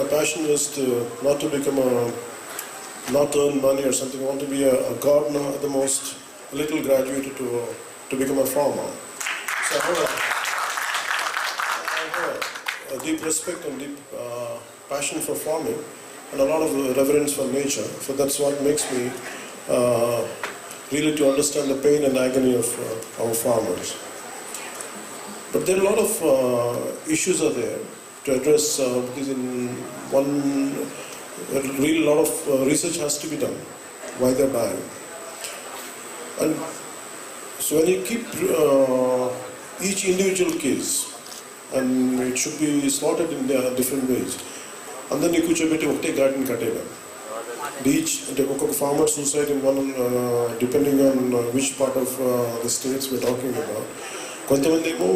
My passion is not to become not earn money or something. I want to be a gardener at the most, a little graduate to become a farmer. So I have a deep respect and deep passion for farming and a lot of reverence for nature. So that's what makes me really to understand the pain and agony of our farmers. But there are a lot of issues are there to address because in one really lot of research has to be done why they're dying. And so when you keep each individual case, and it should be slotted in different ways, and then you could a garden katega. Each farmer suicide in one depending on which part of the states we're talking about. కొంతమందేమో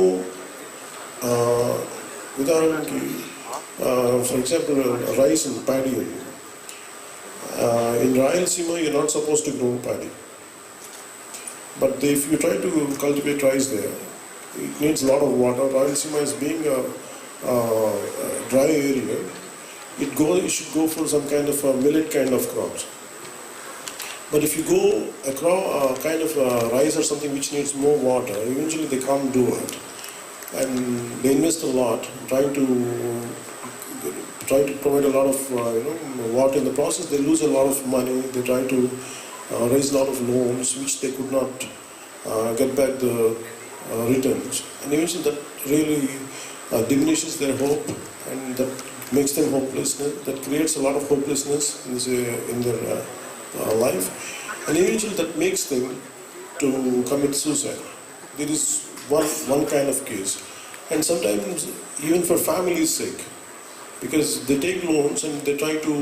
ఉదాహరణకి for example rice and paddy. In Rayalaseema you're not supposed to grow paddy, but if you try to cultivate rice there, it needs a lot of water. Rayalaseema is being a dry area. It should go for some kind of a millet kind of crops. But if you go a kind of rice or something which needs more water, eventually they can't do it. And they invest a lot trying to provide a lot of water. In the process they lose a lot of money. They try to raise a lot of loans which they could not get back the returns. And eventually that really diminishes their hope, and that makes them hopeless. That creates a lot of hopelessness in their life, and eventually that makes them to commit suicide. There is one kind of case, and sometimes even for family's sake, because they take loans and they try to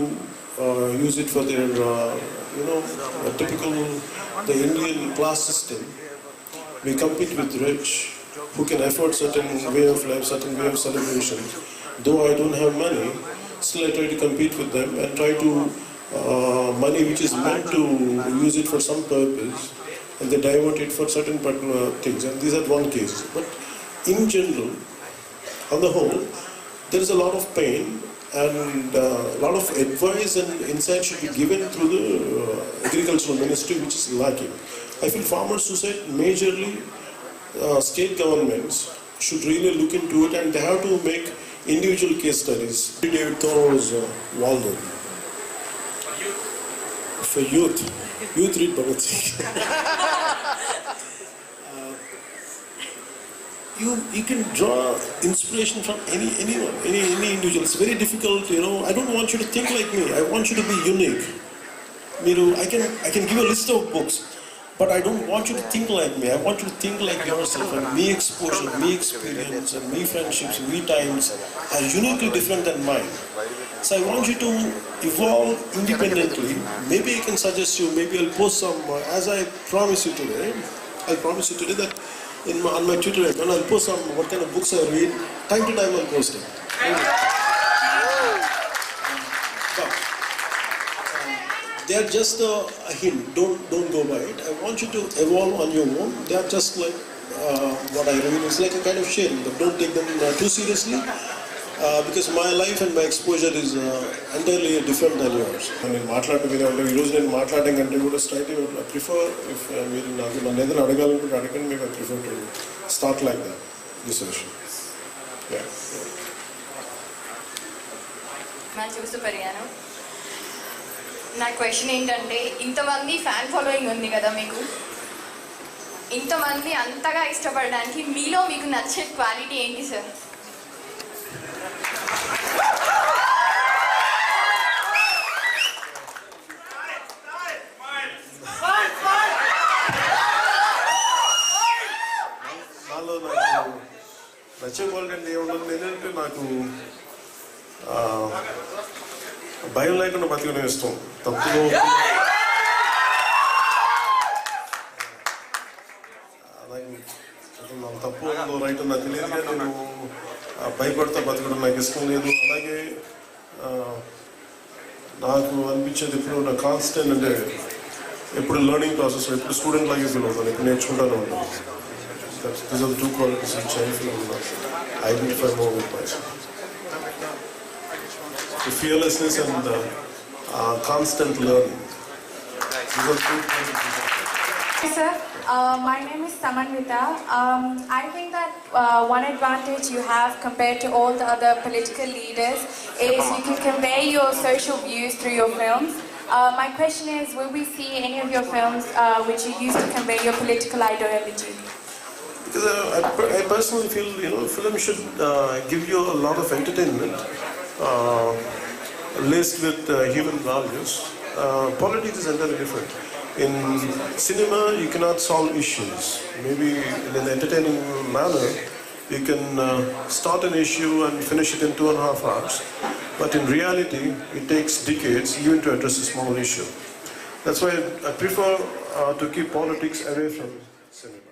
use it for their typical the Indian class system. We compete with rich who can afford certain way of life, certain way of celebration. Though I don't have money, still I try to compete with them and try to money which is meant to use it for some purpose, and they divert it for certain particular things. And these are one case. But in general, on the whole, there is a lot of pain, and a lot of advice and insight should be given through the agricultural ministry, which is lacking. I feel farmer suicide majorly state governments should really look into it, and they have to make individual case studies. David Thoreau's Walden. For youth read Bhagavad Gita. You can draw inspiration from anyone, any individual. It's very difficult, I don't want you to think like me. I want you to be unique. I can give a list of books, but I don't want you to think like me. I want you to think like yourself. And me exposure, me experience, and me friendships, me times are uniquely different than mine. So I want you to evolve independently. Maybe I can suggest you, maybe I'll post some, as I promise you today, that on my Twitter account, I'll post some, what kind of books I read. Time to time I'll post it. But they are just a hint, don't go by it. I want you to evolve on your own. They are just like what I read. It's like a kind of sharing, but don't take them too seriously. Because my life and my exposure is entirely different than yours. I mean, I prefer if I prefer to start like that, this session. Yeah. నా question ఏంటంటే, ఇంతమంది fan following ఉంది కదా మీకు, ఇంతమంది అంతగా ఇష్టపడడానికి మీలో మీకు నచ్చే క్వాలిటీ ఏంటి సార్? నాలో నాకు నచ్చే క్వాలిటీ అంటే ఏముండదు. ఏంటంటే నాకు భయం లేకుండా బతికడం ఇష్టం. తప్పులో నాకు తప్పు ఉందో రైట్ నాకు తెలియదు, కానీ నేను భయపడతా బతకడం నాకు ఇష్టం లేదు. అలాగే నాకు అనిపించేది ఎప్పుడు నా కాన్స్టెంట్ అంటే ఎప్పుడు లెర్నింగ్ ప్రాసెస్, ఎప్పుడు స్టూడెంట్ లాగే ఫీల్ అవుతాను, ఎప్పుడు నేర్చుకుంటానే ఉంటాను. These are the two qualities which I feel identify more with myself. the fearlessness and constant learning. These are two kinds of people. Hi sir, my name is Sammelan. I think that one advantage you have compared to all the other political leaders is you can convey your social views through your films. My question is, will we see any of your films which you use to convey your political ideology? Because I personally feel, film should give you a lot of entertainment, laced with human values. Politics is entirely different. In cinema, you cannot solve issues. Maybe in an entertaining manner, you can start an issue and finish it in 2.5 hours. But in reality, it takes decades even to address a small issue. That's why I prefer to keep politics away from cinema.